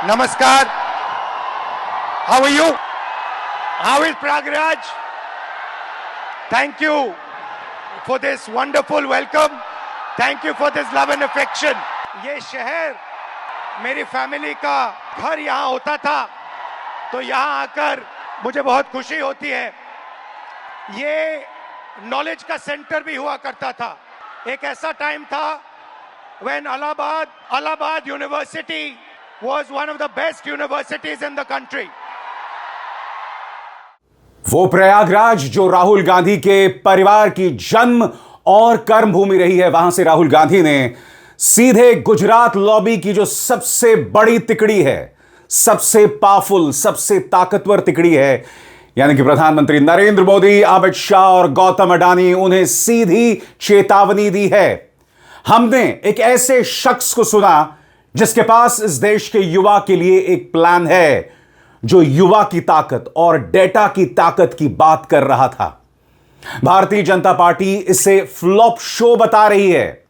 Namaskar. How are you? How is Prayagraj? Thank you for this wonderful welcome. Thank you for this love and affection. ये शहर मेरी family का घर यहाँ होता था, तो यहाँ आकर मुझे बहुत खुशी होती है। ये नॉलेज का सेंटर भी हुआ करता था। एक ऐसा टाइम था when Allahabad University was one of the best universities in the country. वो प्रयागराज जो राहुल गांधी के परिवार की जन्म और कर्म भूमि रही है, वहां से राहुल गांधी ने सीधे गुजरात लॉबी की जो सबसे बड़ी तिकड़ी है, सबसे पावरफुल, सबसे ताकतवर तिकड़ी है, यानी कि प्रधानमंत्री नरेंद्र मोदी, अमित शाह और गौतम अडानी, उन्हें सीधी चेतावनी दी है। हमने एक ऐसे शख्स को सुना जिसके पास इस देश के युवा के लिए एक प्लान है, जो युवा की ताकत और डेटा की ताकत की बात कर रहा था। भारतीय जनता पार्टी इसे फ्लॉप शो बता रही है,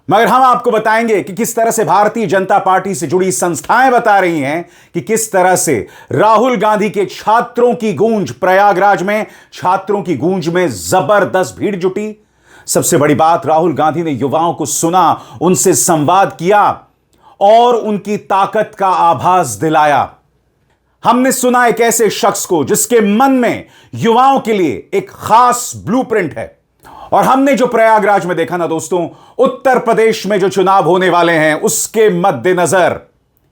मगर हम आपको बताएंगे कि किस तरह से भारतीय जनता पार्टी से जुड़ी संस्थाएं बता रही हैं कि किस तरह से राहुल गांधी के छात्रों की गूंज, प्रयागराज में छात्रों की गूंज में जबरदस्त भीड़ जुटी। सबसे बड़ी बात, राहुल गांधी ने युवाओं को सुना, उनसे संवाद किया और उनकी ताकत का आभास दिलाया। हमने सुना एक ऐसे शख्स को जिसके मन में युवाओं के लिए एक खास ब्लूप्रिंट है। और हमने जो प्रयागराज में देखा ना दोस्तों, उत्तर प्रदेश में जो चुनाव होने वाले हैं उसके मद्देनजर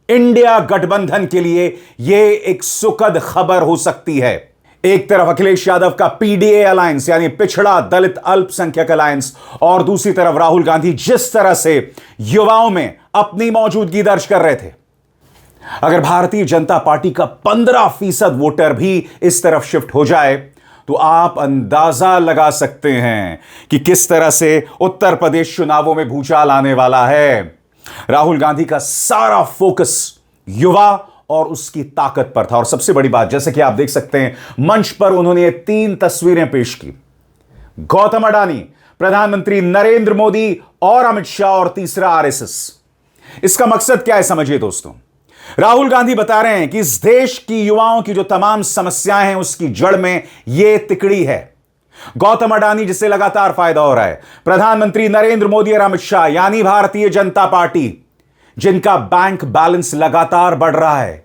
इंडिया गठबंधन के लिए यह एक सुखद खबर हो सकती है। एक तरफ अखिलेश यादव का पीडीए अलायंस, यानी पिछड़ा दलित अल्पसंख्यक अलायंस, और दूसरी तरफ राहुल गांधी जिस तरह से युवाओं में अपनी मौजूदगी दर्ज कर रहे थे। अगर भारतीय जनता पार्टी का 15% वोटर भी इस तरफ शिफ्ट हो जाए तो आप अंदाजा लगा सकते हैं कि किस तरह से उत्तर प्रदेश चुनावों में भूचाल आने वाला है। राहुल गांधी का सारा फोकस युवा और उसकी ताकत पर था। और सबसे बड़ी बात, जैसे कि आप देख सकते हैं मंच पर उन्होंने ये 3 तस्वीरें पेश की, गौतम अडानी, प्रधानमंत्री नरेंद्र मोदी और अमित शाह, और तीसरा आरएसएस। इसका मकसद क्या है समझिए दोस्तों। राहुल गांधी बता रहे हैं कि इस देश की युवाओं की जो तमाम समस्याएं हैं उसकी जड़ में यह तिकड़ी है। गौतम अडानी जिससे लगातार फायदा हो रहा है, प्रधानमंत्री नरेंद्र मोदी और अमित शाह यानी भारतीय जनता पार्टी, जिनका बैंक बैलेंस लगातार बढ़ रहा है,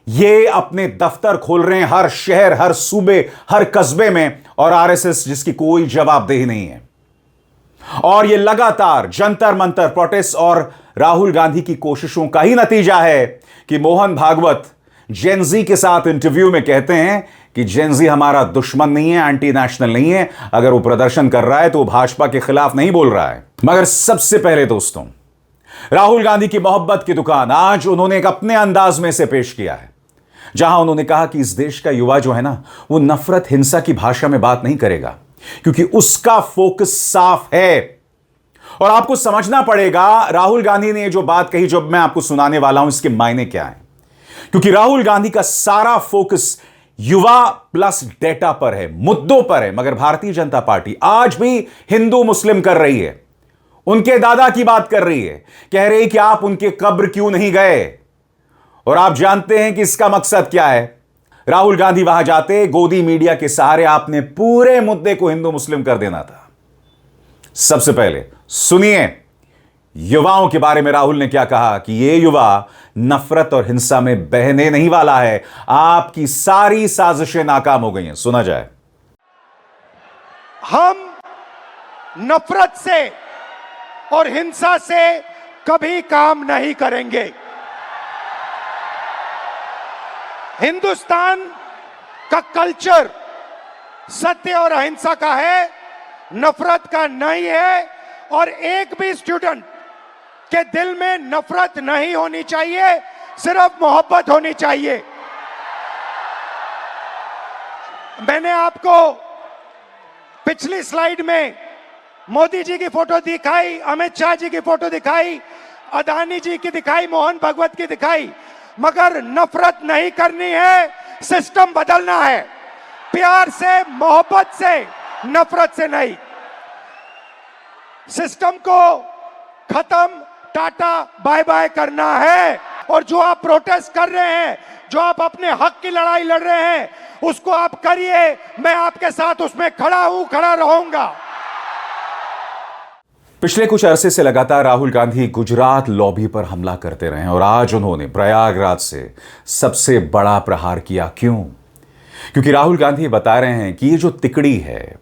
ये अपने दफ्तर खोल रहे हैं हर शहर, हर सूबे, हर कस्बे में, और आरएसएस जिसकी कोई जवाबदेही नहीं है। और ये लगातार जंतर मंतर प्रोटेस्ट और राहुल गांधी की कोशिशों का ही नतीजा है कि मोहन भागवत जेनजी के साथ इंटरव्यू में कहते हैं कि जेनजी हमारा दुश्मन नहीं है, एंटी नेशनल नहीं है। अगर वो प्रदर्शन कर रहा है तो वो भाजपा के खिलाफ नहीं बोल रहा है। मगर सबसे पहले दोस्तों, राहुल गांधी की मोहब्बत की दुकान आज उन्होंने एक अपने अंदाज में से पेश किया है, जहां उन्होंने कहा कि इस देश का युवा जो है ना, वो नफरत, हिंसा की भाषा में बात नहीं करेगा, क्योंकि उसका फोकस साफ है। और आपको समझना पड़ेगा राहुल गांधी ने जो बात कही, जो मैं आपको सुनाने वाला हूं, इसके मायने क्या हैं। क्योंकि राहुल गांधी का सारा फोकस युवा प्लस डेटा पर है, मुद्दों पर है। मगर भारतीय जनता पार्टी आज भी हिंदू मुस्लिम कर रही है, उनके दादा की बात कर रही है, कह रही कि आप उनके कब्र क्यों नहीं गए। और आप जानते हैं कि इसका मकसद क्या है। राहुल गांधी वहां जाते गोदी मीडिया के सहारे आपने पूरे मुद्दे को हिंदू मुस्लिम कर देना था। सबसे पहले सुनिए युवाओं के बारे में राहुल ने क्या कहा कि यह युवा नफरत और हिंसा में बहने नहीं वाला है, आपकी सारी साजिशें नाकाम हो गई हैं। सुना जाए। हम नफरत से और हिंसा से कभी काम नहीं करेंगे। हिंदुस्तान का कल्चर सत्य और अहिंसा का है, नफरत का नहीं है। और एक भी स्टूडेंट के दिल में नफरत नहीं होनी चाहिए, सिर्फ मोहब्बत होनी चाहिए। मैंने आपको पिछली स्लाइड में मोदी जी की फोटो दिखाई, अमित शाह जी की फोटो दिखाई, अडानी जी की दिखाई, मोहन भागवत की दिखाई, मगर नफरत नहीं करनी है, सिस्टम बदलना है। प्यार से, मोहब्बत से, नफरत से नहीं। सिस्टम को खत्म, टाटा बाय बाय करना है। और जो आप प्रोटेस्ट कर रहे हैं, जो आप अपने हक की लड़ाई लड़ रहे हैं, उसको आप करिए। मैं आपके साथ उसमें खड़ा हूं, खड़ा रहूंगा। पिछले कुछ अरसे से लगातार राहुल गांधी गुजरात लॉबी पर हमला करते रहे और आज उन्होंने प्रयागराज से सबसे बड़ा प्रहार किया। क्यों? क्योंकि राहुल गांधी बता रहे हैं कि ये जो तिकड़ी है,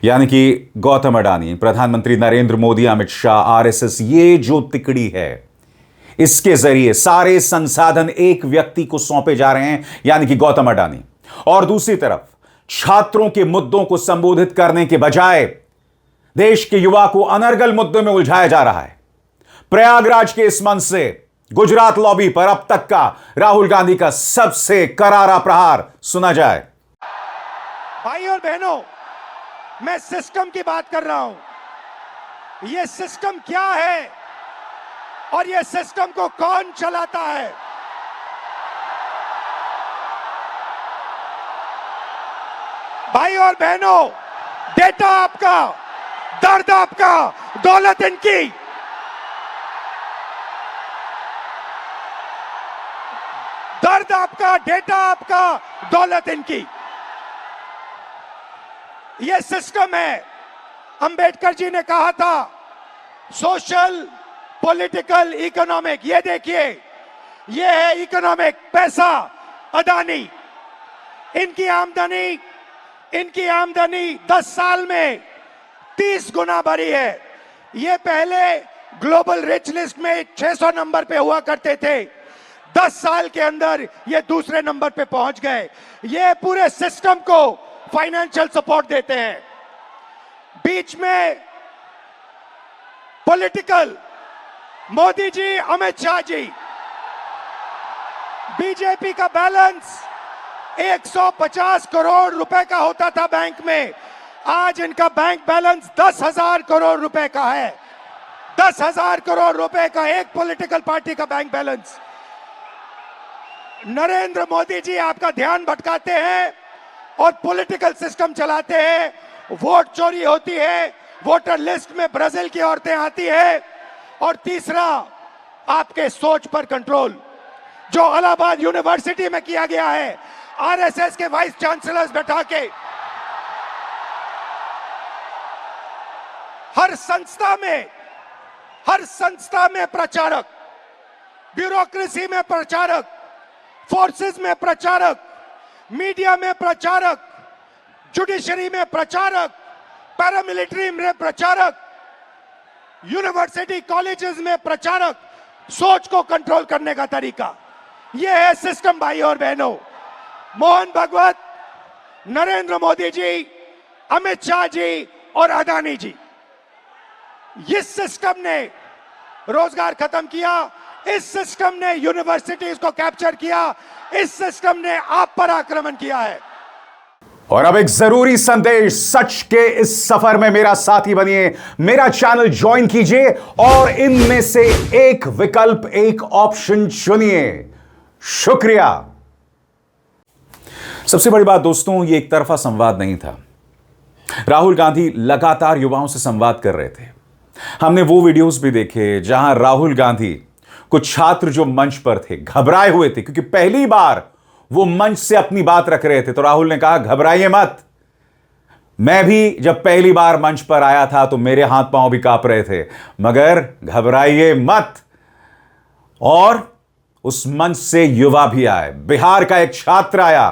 यानी कि गौतम अडानी, प्रधानमंत्री नरेंद्र मोदी, अमित शाह, आरएसएस, ये जो तिकड़ी है, इसके जरिए सारे संसाधन एक व्यक्ति को सौंपे जा रहे हैं, यानी कि गौतम अडानी। और दूसरी तरफ छात्रों के मुद्दों को संबोधित करने के बजाय देश के युवा को अनर्गल मुद्दों में उलझाया जा रहा है। प्रयागराज के इस मंच से गुजरात लॉबी पर अब तक का राहुल गांधी का सबसे करारा प्रहार सुना जाए। भाई और बहनों, मैं सिस्टम की बात कर रहा हूं। यह सिस्टम क्या है और यह सिस्टम को कौन चलाता है? भाई और बहनों, डेटा आपका, दर्द आपका, दौलत इनकी। दर्द आपका, डेटा आपका, दौलत इनकी। यह सिस्टम है। अंबेडकर जी ने कहा था सोशल, पॉलिटिकल, इकोनॉमिक। ये देखिए, ये है इकोनॉमिक। पैसा, अडानी, इनकी आमदनी 10 साल में 30 गुना बढ़ी है। ये पहले ग्लोबल रिच लिस्ट में 600 नंबर पे हुआ करते थे। 10 साल के अंदर ये दूसरे नंबर पे पहुंच गए। ये पूरे सिस्टम को फाइनेंशियल सपोर्ट देते हैं। बीच में पॉलिटिकल, मोदी जी, अमित शाह जी। बीजेपी का बैलेंस 150 करोड़ रुपए का होता था बैंक में। आज इनका बैंक बैलेंस 10,000 करोड़ रुपए का है। 10,000 करोड़ रुपए का एक पॉलिटिकल पार्टी का बैंक बैलेंस। नरेंद्र मोदी जी आपका ध्यान भटकाते हैं और पॉलिटिकल सिस्टम चलाते हैं। वोट चोरी होती है, वोटर लिस्ट में ब्राजील की औरतें आती है। और तीसरा, आपके सोच पर कंट्रोल, जो इलाहाबाद यूनिवर्सिटी में किया गया है। आरएसएस के वाइस चांसलर्स बैठा के हर संस्था में प्रचारक, ब्यूरोक्रेसी में प्रचारक, फोर्सेस में प्रचारक, मीडिया में प्रचारक, जुडिशरी में प्रचारक, पैरामिलिट्री में प्रचारक, यूनिवर्सिटी कॉलेजेस में प्रचारक। सोच को कंट्रोल करने का तरीका यह है सिस्टम। भाई और बहनों, मोहन भागवत, नरेंद्र मोदी जी, अमित शाह जी और अडानी जी, इस सिस्टम ने रोजगार खत्म किया। इस सिस्टम ने यूनिवर्सिटीज को कैप्चर किया। इस सिस्टम ने आप पर आक्रमण किया है। और अब एक जरूरी संदेश, सच के इस सफर में मेरा साथी बनिए, मेरा चैनल ज्वाइन कीजिए और इनमें से एक विकल्प, एक ऑप्शन चुनिए। शुक्रिया। सबसे बड़ी बात दोस्तों, ये एक तरफा संवाद नहीं था। राहुल गांधी लगातार युवाओं से संवाद कर रहे थे। हमने वो वीडियोस भी देखे जहां राहुल गांधी, कुछ छात्र जो मंच पर थे घबराए हुए थे क्योंकि पहली बार वो मंच से अपनी बात रख रहे थे। तो राहुल ने कहा, घबराइए मत। मैं भी जब पहली बार मंच पर आया था तो मेरे हाथ पांव भी कांप रहे थे, मगर घबराइए मत। और उस मंच से युवा भी आए। बिहार का एक छात्र आया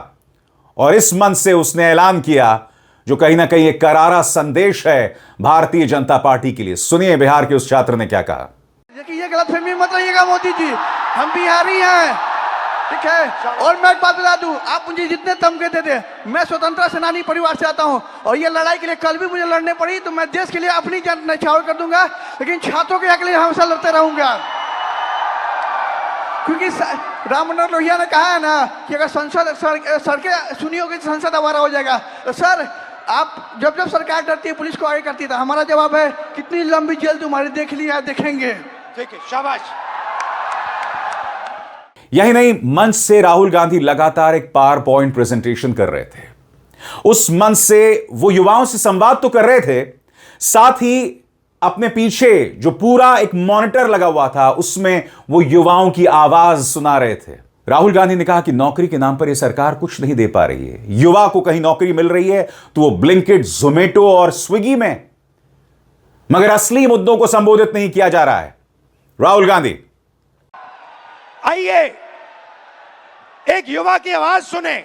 और इस मंच से उसने ऐलान किया, जो कहीं ना कहीं एक करारा संदेश है भारतीय जनता पार्टी के लिए। सुनिए बिहार के उस छात्र ने क्या कहा। देखिए, ये गलतफहमी मत रहिएगा मोदी जी, हम बिहारी हैं, ठीक है। और मैं एक बात बता दूं, आप मुझे जितने धमके देते, मैं स्वतंत्रता सेनानी परिवार से आता हूं और ये लड़ाई के लिए कल भी मुझे लड़ने पड़ी तो मैं देश के लिए अपनी जान न्यौछावर कर दूंगा, लेकिन छात्रों के हक के लिए हमेशा लड़ते रहूंगा। क्योंकि राम मनोहर लोहिया ने कहा है ना कि अगर सड़कें सुनी होगी तो संसद आवारा हो जाएगा। तो सर, आप जब जब सरकार डरती है पुलिस को आगे करती है, तो हमारा जवाब है, कितनी लंबी जेल तुम्हारी देख लिया, देखेंगे। ठीक है, शाबाश। यही नहीं, मंच से राहुल गांधी लगातार एक पावर पॉइंट प्रेजेंटेशन कर रहे थे। उस मंच से वो युवाओं से संवाद तो कर रहे थे, साथ ही अपने पीछे जो पूरा एक मॉनिटर लगा हुआ था उसमें वो युवाओं की आवाज सुना रहे थे। राहुल गांधी ने कहा कि नौकरी के नाम पर यह सरकार कुछ नहीं दे पा रही है। युवा को कहीं नौकरी मिल रही है तो वो ब्लिंकिट, जोमेटो और स्विगी में, मगर असली मुद्दों को संबोधित नहीं किया जा रहा है। राहुल गांधी, आइए एक युवा की आवाज सुने।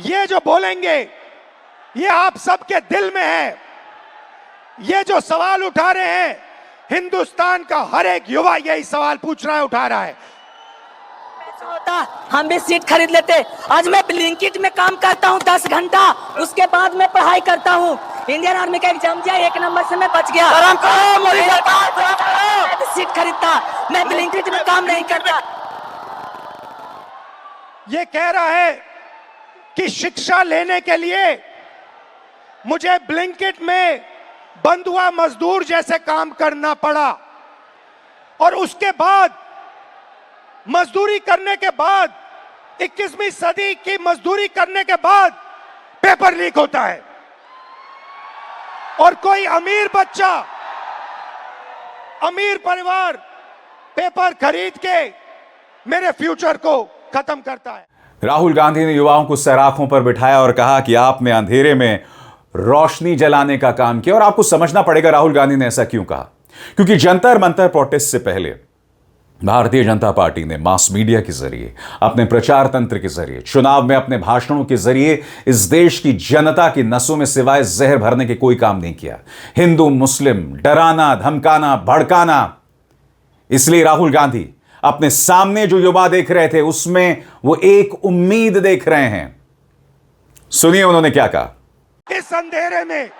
ये जो बोलेंगे ये आप सबके दिल में है। ये जो सवाल उठा रहे हैं, हिंदुस्तान का हर एक युवा यही सवाल पूछ रहा है, उठा रहा है। होता हम भी सीट खरीद लेते। आज मैं ब्लिंकिट में काम करता हूँ 10 घंटा, उसके बाद मैं पढ़ाई करता हूँ। इंडियन आर्मी का एग्जाम दिया, 1 नंबर से मैं बच गया। सीट खरीदता, मैं ब्लिंकिट में काम नहीं करता। ये कह रहा है कि शिक्षा लेने के लिए मुझे ब्लिंकिट में बंधुआ मजदूर जैसे काम करना पड़ा, और उसके बाद मजदूरी करने के बाद 21वीं सदी की मजदूरी करने के बाद पेपर लीक होता है, और कोई अमीर बच्चा, अमीर परिवार पेपर खरीद के मेरे फ्यूचर को खत्म करता है। राहुल गांधी ने युवाओं को सराखों पर बिठाया और कहा कि आपने अंधेरे में रोशनी जलाने का काम किया। और आपको समझना पड़ेगा राहुल गांधी ने ऐसा क्यों कहा, क्योंकि जंतर मंतर प्रोटेस्ट से पहले भारतीय जनता पार्टी ने मास मीडिया के जरिए, अपने प्रचार तंत्र के जरिए, चुनाव में अपने भाषणों के जरिए इस देश की जनता की नसों में सिवाय जहर भरने के कोई काम नहीं किया। हिंदू मुस्लिम डराना, धमकाना, भड़काना। इसलिए राहुल गांधी अपने सामने जो युवा देख रहे थे उसमें वो एक उम्मीद देख रहे हैं। सुनिए उन्होंने क्या कहा। इस अंधेरे में,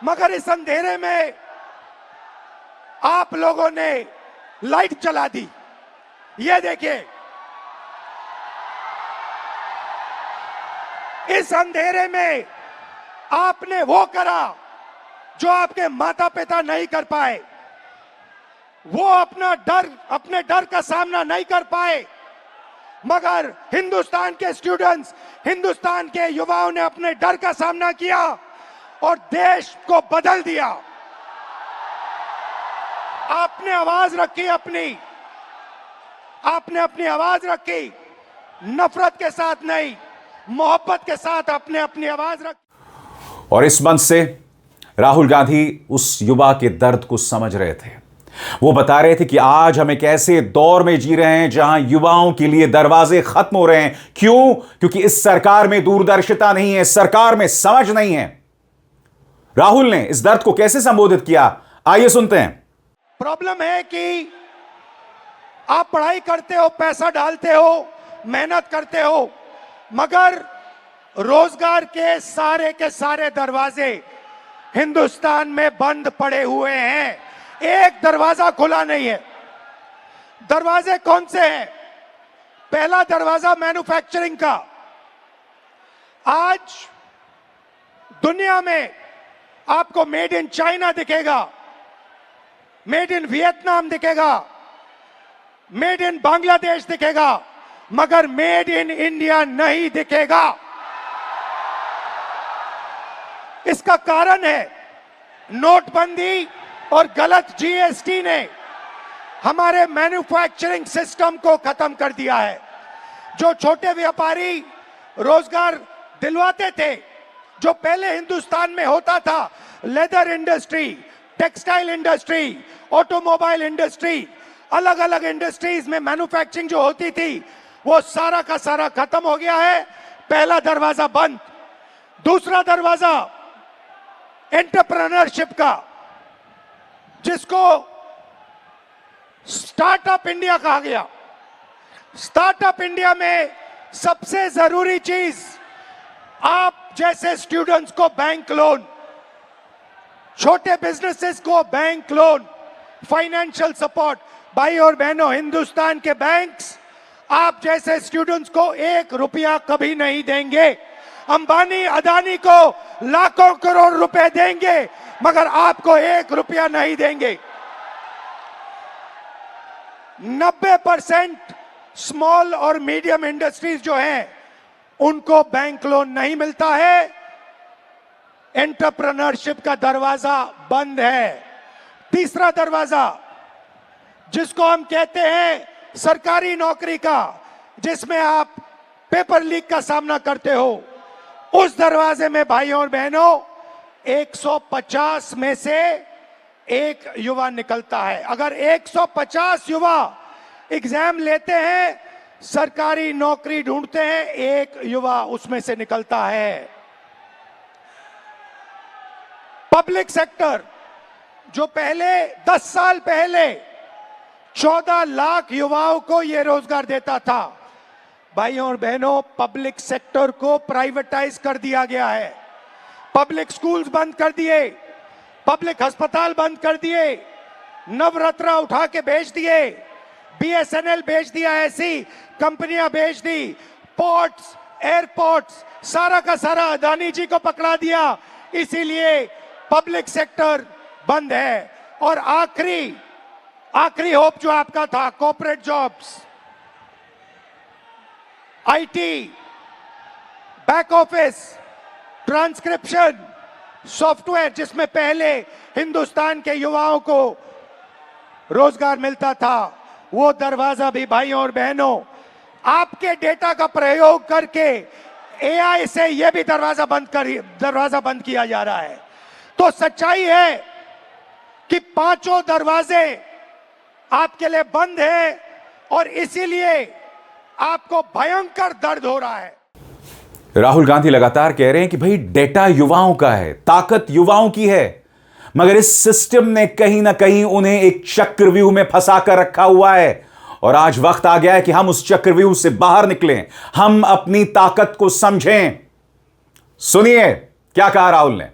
मगर इस अंधेरे में आप लोगों ने लाइट जला दी। ये देखिए, इस अंधेरे में आपने वो करा जो आपके माता पिता नहीं कर पाए। वो अपने डर का सामना नहीं कर पाए, मगर हिंदुस्तान के स्टूडेंट्स, हिंदुस्तान के युवाओं ने अपने डर का सामना किया और देश को बदल दिया। आपने आवाज रखी आपने अपनी आवाज रखी, नफरत के साथ नहीं, मोहब्बत के साथ आपने अपनी आवाज रखी। और इस मंच से राहुल गांधी उस युवा के दर्द को समझ रहे थे। वो बता रहे थे कि आज हम एक ऐसे दौर में जी रहे हैं जहां युवाओं के लिए दरवाजे खत्म हो रहे हैं। क्यों? क्योंकि इस सरकार में दूरदर्शिता नहीं है, सरकार में समझ नहीं है। राहुल ने इस दर्द को कैसे संबोधित किया, आइए सुनते हैं। प्रॉब्लम है कि आप पढ़ाई करते हो, पैसा डालते हो, मेहनत करते हो, मगर रोजगार के सारे दरवाजे हिंदुस्तान में बंद पड़े हुए हैं। एक दरवाजा खुला नहीं है। दरवाजे कौन से हैं? पहला दरवाजा मैन्युफैक्चरिंग का। आज दुनिया में आपको मेड इन चाइना दिखेगा, मेड इन वियतनाम दिखेगा, मेड इन बांग्लादेश दिखेगा, मगर मेड इन इंडिया नहीं दिखेगा। इसका कारण है नोटबंदी और गलत जीएसटी ने हमारे मैन्युफैक्चरिंग सिस्टम को खत्म कर दिया है। जो छोटे व्यापारी रोजगार दिलवाते थे, जो पहले हिंदुस्तान में होता था, leather industry, textile industry, automobile industry, अलग अलग इंडस्ट्रीज में मैन्युफैक्चरिंग जो होती थी, वो सारा का सारा खत्म हो गया है। पहला दरवाजा बंद। दूसरा दरवाजा एंटरप्रेन्योरशिप का, जिसको स्टार्टअप इंडिया कहा गया। स्टार्टअप इंडिया में सबसे जरूरी चीज आप जैसे स्टूडेंट्स को बैंक लोन, छोटे बिजनेसेस को बैंक लोन, फाइनेंशियल सपोर्ट। भाई और बहनों, हिंदुस्तान के बैंक्स आप जैसे स्टूडेंट्स को 1 रुपया कभी नहीं देंगे। अंबानी अदानी को लाखों करोड़ रुपए देंगे, मगर आपको 1 रुपया नहीं देंगे। 90% स्मॉल और मीडियम इंडस्ट्रीज जो हैं, उनको बैंक लोन नहीं मिलता है। एंटरप्रेन्योरशिप का दरवाजा बंद है। तीसरा दरवाजा, जिसको हम कहते हैं सरकारी नौकरी का, जिसमें आप पेपर लीक का सामना करते हो, उस दरवाजे में भाइयों और बहनों 150 में से एक युवा निकलता है। अगर 150 युवा एग्जाम लेते हैं, सरकारी नौकरी ढूंढते हैं, एक युवा उसमें से निकलता है। पब्लिक सेक्टर, जो पहले 10 साल पहले 14 लाख युवाओं को यह रोजगार देता था, भाइयों और बहनों, पब्लिक सेक्टर को प्राइवेटाइज कर दिया गया है। पब्लिक स्कूल्स बंद कर दिए, पब्लिक अस्पताल बंद कर दिए, नवरत्न उठा के बेच दिए, बीएसएनएल बेच दिया, ऐसी कंपनियां बेच दी, पोर्ट्स, एयरपोर्ट्स, सारा का सारा अदानी जी को पकड़ा दिया। इसीलिए पब्लिक सेक्टर बंद है। और आखिरी होप जो आपका था, corporate jobs, IT, back office, transcription, software, जिसमें पहले हिंदुस्तान के युवाओं को रोजगार मिलता था, वो दरवाजा भी भाइयों और बहनों आपके डेटा का प्रयोग करके एआई से यह भी दरवाजा बंद किया जा रहा है। तो सच्चाई है कि पांचों दरवाजे आपके लिए बंद हैं और इसीलिए आपको भयंकर दर्द हो रहा है। राहुल गांधी लगातार कह रहे हैं कि भाई डेटा युवाओं का है, ताकत युवाओं की है, मगर इस सिस्टम ने कहीं ना कहीं उन्हें एक चक्रव्यूह में फंसा कर रखा हुआ है और आज वक्त आ गया है कि हम उस चक्रव्यूह से बाहर निकलें, हम अपनी ताकत को समझें। सुनिए क्या कहा राहुल ने।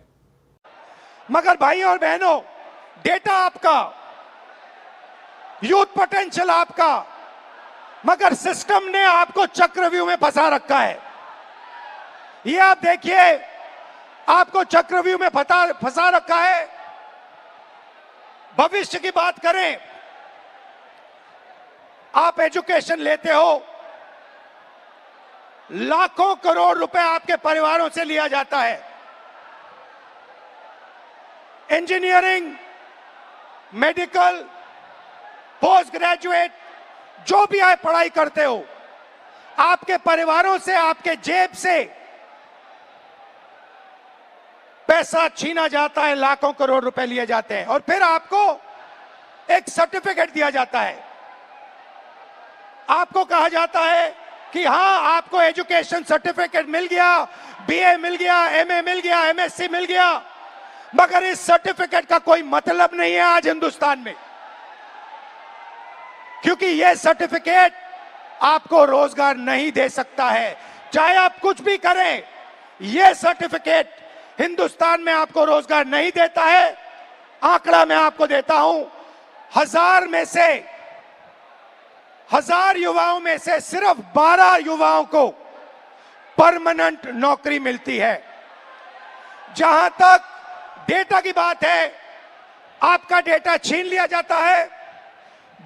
मगर भाइयों और बहनों, डेटा आपका, यूथ पोटेंशियल आपका, मगर सिस्टम ने आपको चक्रव्यूह में फंसा रखा है। ये आप देखिए, आपको चक्रव्यूह में फंसा रखा है। भविष्य की बात करें, आप एजुकेशन लेते हो, लाखों करोड़ रुपए आपके परिवारों से लिया जाता है। इंजीनियरिंग, मेडिकल, पोस्ट ग्रेजुएट, जो भी आप पढ़ाई करते हो, आपके परिवारों से, आपके जेब से पैसा छीना जाता है, लाखों करोड़ रुपए लिए जाते हैं और फिर आपको एक सर्टिफिकेट दिया जाता है। आपको कहा जाता है कि हां, आपको एजुकेशन सर्टिफिकेट मिल गया, बीए मिल गया, एमए मिल गया, एमएससी मिल गया, मगर इस सर्टिफिकेट का कोई मतलब नहीं है आज हिंदुस्तान में, क्योंकि यह सर्टिफिकेट आपको रोजगार नहीं दे सकता है। चाहे आप कुछ भी करें, यह सर्टिफिकेट हिंदुस्तान में आपको रोजगार नहीं देता है। आंकड़ा मैं आपको देता हूं, 1000 युवाओं में से सिर्फ 12 युवाओं को परमानेंट नौकरी मिलती है। जहां तक डेटा की बात है, आपका डेटा छीन लिया जाता है।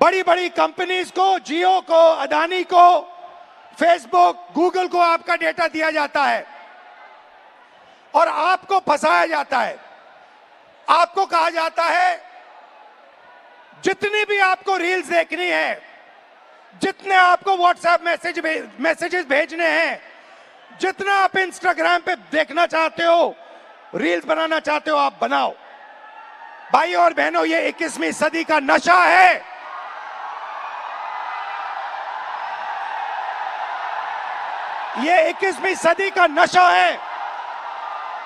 बड़ी बड़ी कंपनीज को, जियो को, अदानी को, फेसबुक, गूगल को आपका डेटा दिया जाता है और आपको फंसाया जाता है। आपको कहा जाता है जितनी भी आपको रील्स देखनी है, जितने आपको व्हाट्सएप मैसेजेस भेजने हैं, जितना आप इंस्टाग्राम पे देखना चाहते हो, रील्स बनाना चाहते हो, आप बनाओ। भाई और बहनों, ये 21वीं सदी का नशा है। ये 21वीं सदी का नशा है।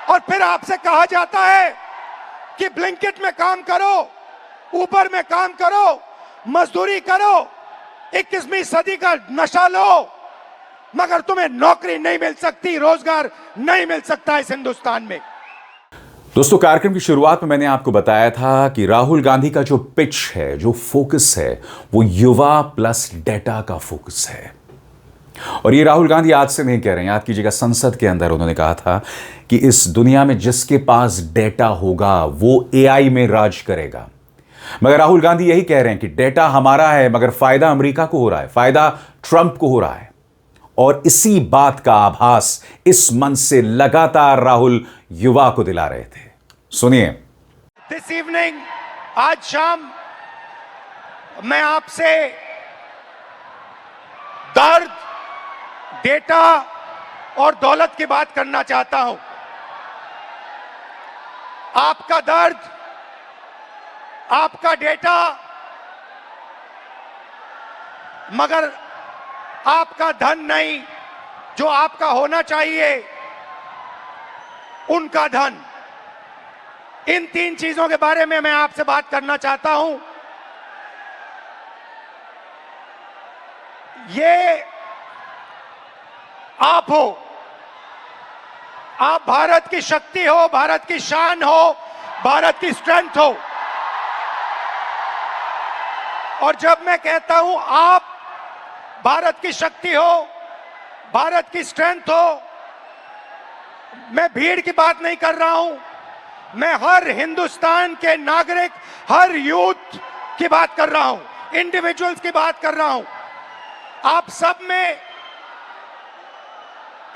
और फिर आपसे कहा जाता है कि ब्लिंकिट में काम करो, ऊबर में काम करो, मजदूरी करो, 21वीं सदी का नशा लो, मगर तुम्हें नौकरी नहीं मिल सकती, रोजगार नहीं मिल सकता इस हिंदुस्तान में। दोस्तों, कार्यक्रम की शुरुआत में मैंने आपको बताया था कि राहुल गांधी का जो पिच है, जो फोकस है, वो युवा प्लस डेटा का फोकस है। और ये राहुल गांधी आज से नहीं कह रहे हैं। याद कीजिएगा, संसद के अंदर उन्होंने कहा था कि इस दुनिया में जिसके पास डेटा होगा वो एआई में राज करेगा। मगर राहुल गांधी यही कह रहे हैं कि डेटा हमारा है, मगर फायदा अमेरिका को हो रहा है, फायदा ट्रंप को हो रहा है। और इसी बात का आभास इस मंच से लगातार राहुल युवा को दिला रहे थे। सुनिए। दिस इवनिंग, आज शाम मैं आपसे दर्द, डेटा और दौलत की बात करना चाहता हूं। आपका दर्द, आपका डेटा, मगर आपका धन नहीं, जो आपका होना चाहिए, उनका धन। इन तीन चीजों के बारे में मैं आपसे बात करना चाहता हूं। ये आप हो, आप भारत की शक्ति हो, भारत की शान हो, भारत की स्ट्रेंथ हो। और जब मैं कहता हूं आप भारत की शक्ति हो, भारत की स्ट्रेंथ हो, मैं भीड़ की बात नहीं कर रहा हूं, मैं हर हिंदुस्तान के नागरिक, हर यूथ की बात कर रहा हूं, इंडिविजुअल्स की बात कर रहा हूं। आप सब में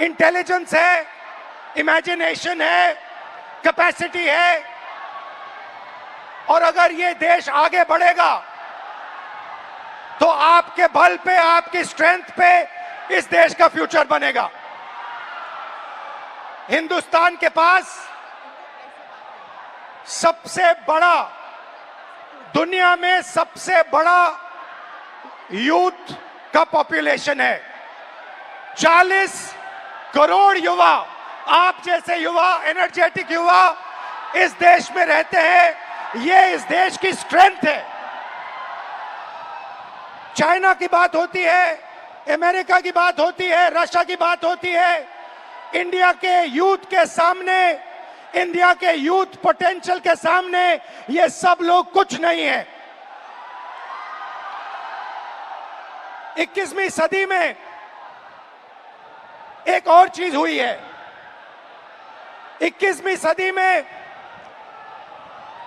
इंटेलिजेंस है, इमेजिनेशन है, कैपेसिटी है, और अगर ये देश आगे बढ़ेगा तो आपके बल पे, आपकी स्ट्रेंथ पे इस देश का फ्यूचर बनेगा। हिंदुस्तान के पास सबसे बड़ा, दुनिया में सबसे बड़ा यूथ का पॉपुलेशन है। 40 करोड़ युवा, आप जैसे युवा, एनर्जेटिक युवा इस देश में रहते हैं। ये इस देश की स्ट्रेंथ है। चाइना की बात होती है, अमेरिका की बात होती है, रशिया की बात होती है, इंडिया के यूथ के सामने, इंडिया के यूथ पोटेंशियल के सामने ये सब लोग कुछ नहीं है। 21वीं सदी में एक और चीज हुई है। 21वीं सदी में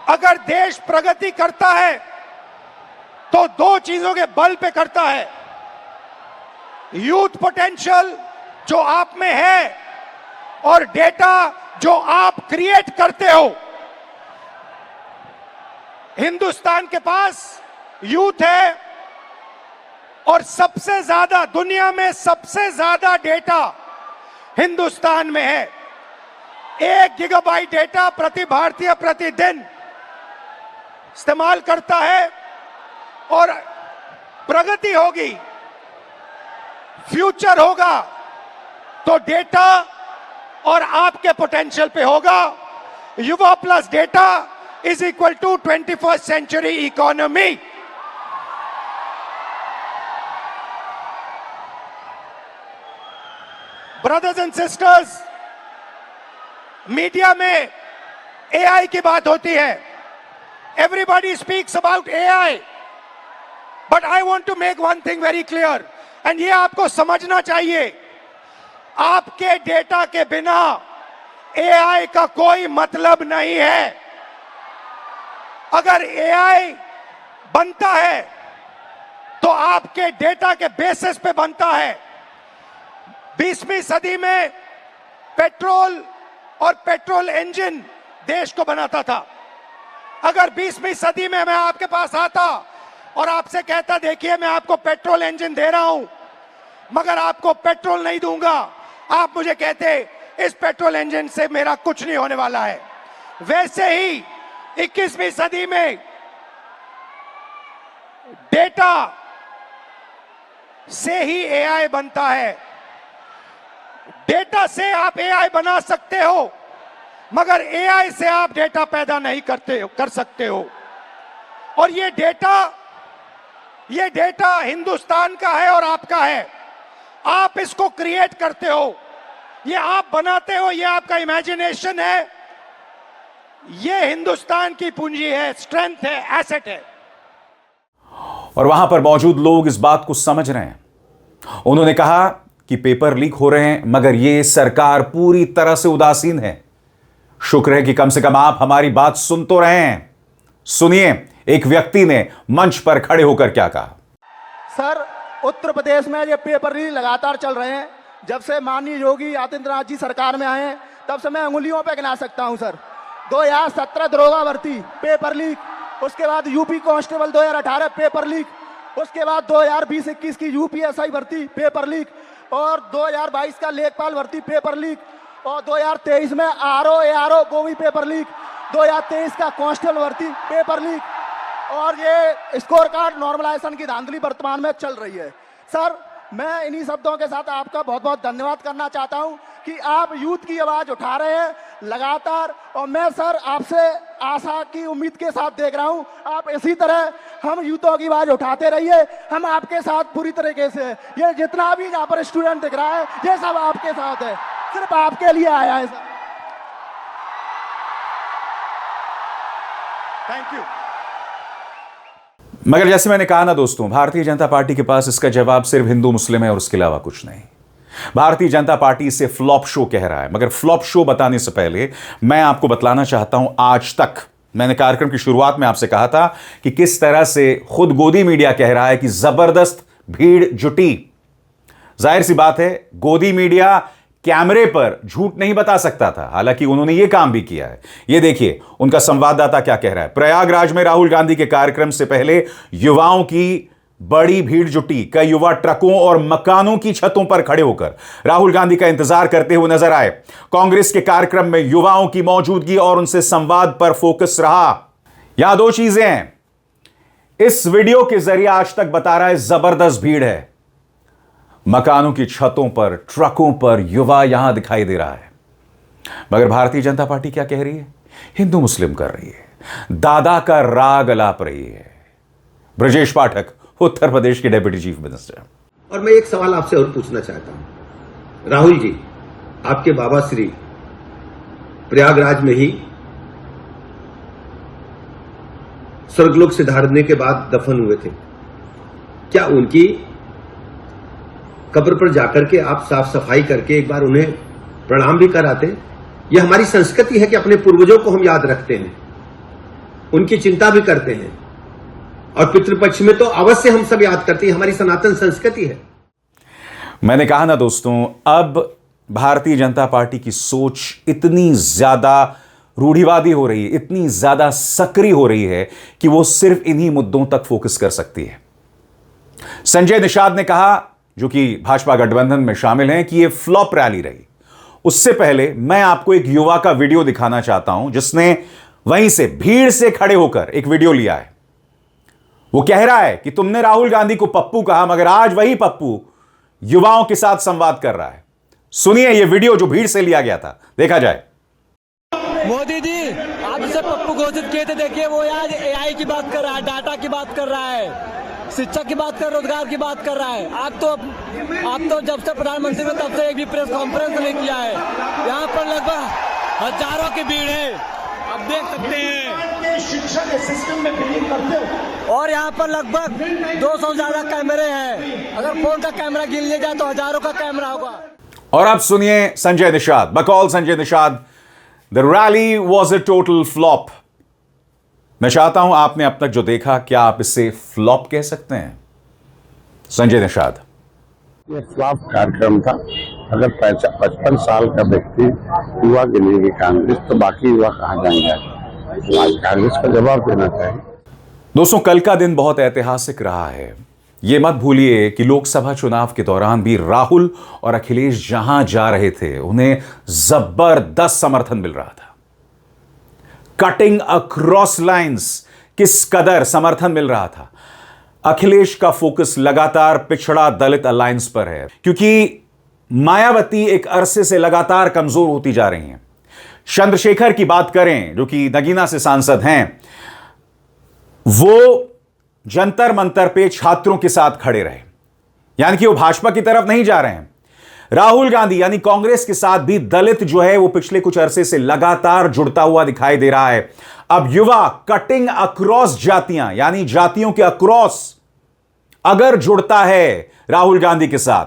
अगर देश प्रगति करता है तो दो चीजों के बल पे करता है। यूथ पोटेंशियल जो आप में है और डेटा जो आप क्रिएट करते हो। हिंदुस्तान के पास यूथ है और सबसे ज्यादा, दुनिया में सबसे ज्यादा डेटा हिंदुस्तान में है। 1 गीगाबाइट डेटा प्रति भारतीय प्रतिदिन इस्तेमाल करता है। और प्रगति होगी, फ्यूचर होगा तो डेटा और आपके पोटेंशियल पे होगा। युवा plus data is equal to 21st century economy. Brothers and sisters, media में एआई की बात होती है। Everybody speaks about AI, but I want to make one thing very clear, and ये आपको समझना चाहिए। आपके डेटा के बिना एआई का कोई मतलब नहीं है। अगर एआई बनता है तो आपके डेटा के बेसिस पे बनता है। 20वीं सदी में पेट्रोल और पेट्रोल इंजन देश को बनाता था। अगर 20वीं सदी में मैं आपके पास आता और आपसे कहता, देखिए मैं आपको पेट्रोल इंजन दे रहा हूं, मगर आपको पेट्रोल नहीं दूंगा, आप मुझे कहते इस पेट्रोल इंजन से मेरा कुछ नहीं होने वाला है। वैसे ही 21वीं सदी में डेटा से ही एआई बनता है। डेटा से आप एआई बना सकते हो, मगर एआई से आप डेटा पैदा नहीं कर सकते हो। और ये डेटा हिंदुस्तान का है और आपका है। आप इसको क्रिएट करते हो, ये आप बनाते हो, ये आपका इमेजिनेशन है। ये हिंदुस्तान की पूंजी है, स्ट्रेंथ है, एसेट है। और वहां पर मौजूद लोग इस बात को समझ रहे हैं। उन्होंने कहा कि पेपर लीक हो रहे हैं, मगर ये सरकार पूरी तरह से उदासीन है। शुक्र है कि कम से कम आप हमारी बात सुन तो रहे हैं। सुनिए एक व्यक्ति ने मंच पर खड़े होकर क्या कहा। सर, उत्तर प्रदेश में ये पेपर लीक लगातार चल रहे हैं। जब से माननीय योगी आदित्यनाथ जी सरकार में आए हैं, तब से मैं उंगलियों पे गिना सकता हूं सर। 2017 दरोगा भर्ती पेपर लीक, उसके बाद यूपी कांस्टेबल 2018 पेपर लीक, उसके बाद 2020-21 की यूपीएसआई भर्ती पेपर लीक, और 2022 का लेखपाल भर्ती पेपर लीक, और 2023 में आरओ एआरओ वो भी पेपर लीक, 2023 का कांस्टेबल भर्ती पेपर लीक, और ये स्कोर कार्ड नॉर्मलाइजेशन की धांधली वर्तमान में चल रही है। सर मैं इन्हीं शब्दों के साथ आपका बहुत बहुत धन्यवाद करना चाहता हूं कि आप यूथ की आवाज उठा रहे हैं लगातार, और मैं सर आपसे आशा की उम्मीद के साथ देख रहा हूं आप इसी तरह हम यूथों की आवाज उठाते रहिए। हम आपके साथ पूरी तरीके से, ये जितना भी यहाँ पर स्टूडेंट दिख रहा है ये सब आपके साथ है, सिर्फ आपके लिए आया है सर। Thank you. मगर जैसे मैंने कहा ना दोस्तों, भारतीय जनता पार्टी के पास इसका जवाब सिर्फ हिंदू मुस्लिम है और उसके अलावा कुछ नहीं। भारतीय जनता पार्टी इसे फ्लॉप शो कह रहा है, मगर फ्लॉप शो बताने से पहले मैं आपको बतलाना चाहता हूं, आज तक मैंने कार्यक्रम की शुरुआत में आपसे कहा था कि किस तरह से खुद गोदी मीडिया कह रहा है कि जबरदस्त भीड़ जुटी। जाहिर सी बात है, गोदी मीडिया कैमरे पर झूठ नहीं बता सकता था, हालांकि उन्होंने यह काम भी किया है। यह देखिए उनका संवाददाता क्या कह रहा है। प्रयागराज में राहुल गांधी के कार्यक्रम से पहले युवाओं की बड़ी भीड़ जुटी। कई युवा ट्रकों और मकानों की छतों पर खड़े होकर राहुल गांधी का इंतजार करते हुए नजर आए। कांग्रेस के कार्यक्रम में युवाओं की मौजूदगी और उनसे संवाद पर फोकस रहा। यहां दो चीजें हैं, इस वीडियो के जरिए आज तक बता रहा है जबरदस्त भीड़ है, मकानों की छतों पर, ट्रकों पर युवा यहां दिखाई दे रहा है। मगर भारतीय जनता पार्टी क्या कह रही है? हिंदू मुस्लिम कर रही है, दादा का राग अलाप रही है। ब्रजेश पाठक, उत्तर प्रदेश के डेप्यूटी चीफ मिनिस्टर। और मैं एक सवाल आपसे और पूछना चाहता हूं, राहुल जी, आपके बाबा श्री प्रयागराज में ही स्वर्गलोक से धारने के बाद दफन हुए थे, क्या उनकी कब्र पर जाकर के आप साफ सफाई करके एक बार उन्हें प्रणाम भी कराते? यह हमारी संस्कृति है कि अपने पूर्वजों को हम याद रखते हैं, उनकी चिंता भी करते हैं, और पितृपक्ष में तो अवश्य हम सब याद करते हैं, हमारी सनातन संस्कृति है। मैंने कहा ना दोस्तों, अब भारतीय जनता पार्टी की सोच इतनी ज्यादा रूढ़िवादी हो रही है, इतनी ज्यादा सक्रिय हो रही है कि वो सिर्फ इन्हीं मुद्दों तक फोकस कर सकती है। संजय निषाद ने कहा, जो कि भाजपा गठबंधन में शामिल हैं, कि यह फ्लॉप रैली रही। उससे पहले मैं आपको एक युवा का वीडियो दिखाना चाहता हूं जिसने वहीं से भीड़ से खड़े होकर एक वीडियो लिया है। वो कह रहा है कि तुमने राहुल गांधी को पप्पू कहा, मगर आज वही पप्पू युवाओं के साथ संवाद कर रहा है। सुनिए ये वीडियो जो भीड़ से लिया गया था, देखा जाए। मोदी जी, आप इसे पप्पू घोषित किए थे, देखिए वो आज एआई की बात कर रहा है, डाटा की बात कर रहा है, शिक्षा की बात कर, रोजगार की बात कर रहा है। आप तो जब से प्रधानमंत्री में तब से एक भी प्रेस कॉन्फ्रेंस नहीं किया है। यहाँ पर लगभग हजारों की भीड़ है, आप देख सकते हैं। शिक्षा के सिस्टम में बिलीव करते हो, और यहाँ पर लगभग 200 ज्यादा कैमरे हैं। अगर फोन का कैमरा गिन लिया जाए तो हजारों का कैमरा होगा। और अब सुनिए संजय निषाद, बकौल Sanjay Nishad, the rally was a total flop. मैं चाहता हूं आपने अब तक जो देखा, क्या आप इसे फ्लॉप कह सकते हैं? संजय निषाद। ये फ्लॉप कार्यक्रम था। अगर 55 साल का व्यक्ति युवा के लिए कांग्रेस, तो बाकी युवा कहां जाएंगे? आज कांग्रेस का जवाब देना चाहिए। दोस्तों, कल का दिन बहुत ऐतिहासिक रहा है। यह मत भूलिए कि लोकसभा चुनाव के दौरान भी राहुल और अखिलेश जहां जा रहे थे उन्हें जबरदस्त समर्थन मिल रहा था। कटिंग अक्रॉस लाइंस, किस कदर समर्थन मिल रहा था। अखिलेश का फोकस लगातार पिछड़ा दलित अलायंस पर है, क्योंकि मायावती एक अरसे से लगातार कमजोर होती जा रही हैं। चंद्रशेखर की बात करें, जो कि नगीना से सांसद हैं, वो जंतर मंतर पे छात्रों के साथ खड़े रहे, यानी कि वो भाजपा की तरफ नहीं जा रहे हैं। राहुल गांधी यानी कांग्रेस के साथ भी दलित जो है वो पिछले कुछ अरसे से लगातार जुड़ता हुआ दिखाई दे रहा है। अब युवा कटिंग अक्रॉस जातियां, यानी जातियों के अक्रॉस अगर जुड़ता है राहुल गांधी के साथ,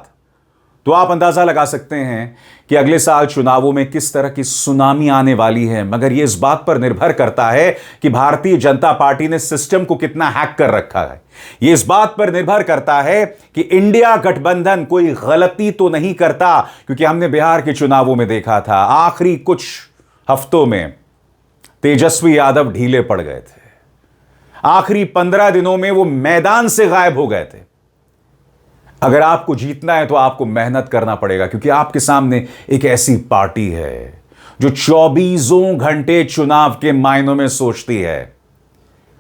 तो आप अंदाजा लगा सकते हैं कि अगले साल चुनावों में किस तरह की सुनामी आने वाली है। मगर यह इस बात पर निर्भर करता है कि भारतीय जनता पार्टी ने सिस्टम को कितना हैक कर रखा है। यह इस बात पर निर्भर करता है कि इंडिया गठबंधन कोई गलती तो नहीं करता, क्योंकि हमने बिहार के चुनावों में देखा था आखिरी कुछ हफ्तों में तेजस्वी यादव ढीले पड़ गए थे। आखिरी 15 दिनों में वो मैदान से गायब हो गए थे। अगर आपको जीतना है तो आपको मेहनत करना पड़ेगा, क्योंकि आपके सामने एक ऐसी पार्टी है जो 24 घंटे चुनाव के मायनों में सोचती है।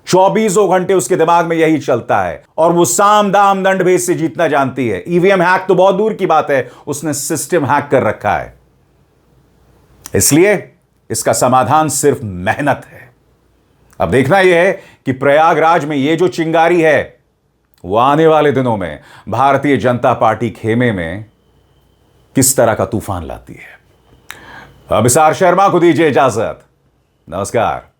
24 घंटे उसके दिमाग में यही चलता है और वो साम दाम दंड भेद से जीतना जानती है। ईवीएम हैक तो बहुत दूर की बात है, उसने सिस्टम हैक कर रखा है। इसलिए इसका समाधान सिर्फ मेहनत है। अब देखना यह है कि प्रयागराज में यह जो चिंगारी है वो आने वाले दिनों में भारतीय जनता पार्टी खेमे में किस तरह का तूफान लाती है। अभिसार शर्मा को दीजिए इजाजत। नमस्कार।